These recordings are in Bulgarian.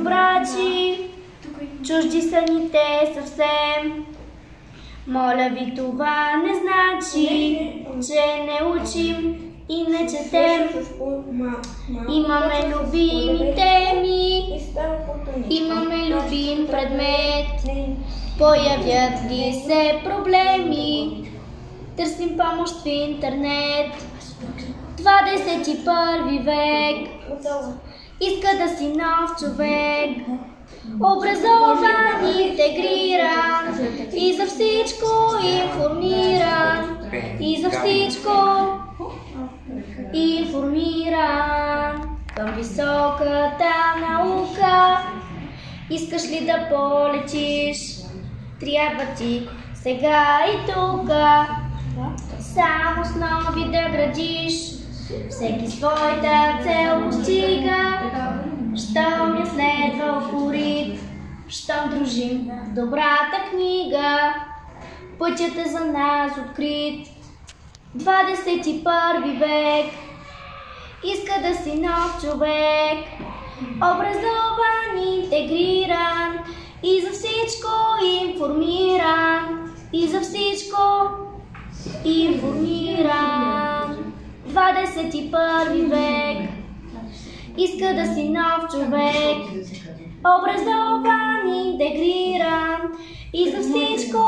безобрачи, чужди са ни те съвсем. Моля ви, това не значи, че не учим и не четем. Имаме любими теми, имаме любим предмет. Появят ли се проблеми, търсим помощ в интернет. 21 век иска да си нов човек, образован, интегриран и за всичко информиран, и за всичко информиран. Към високата наука искаш ли да полетиш? Трябва ти сега и тука само основи да градиш. Всеки своята цел постига, щом я следва упорит, щом дружим в добрата книга. Пътят е за нас открит. 21 век иска да си нов човек, образован, интегриран и за всичко информиран, и за всичко информиран. 21 век иска да си нов човек, образован, интегриран и за всичко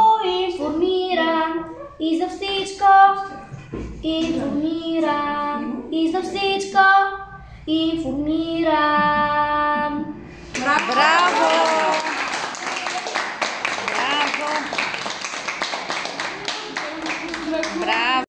информиран, и за всичко информиран, и за всичко информиран. Браво!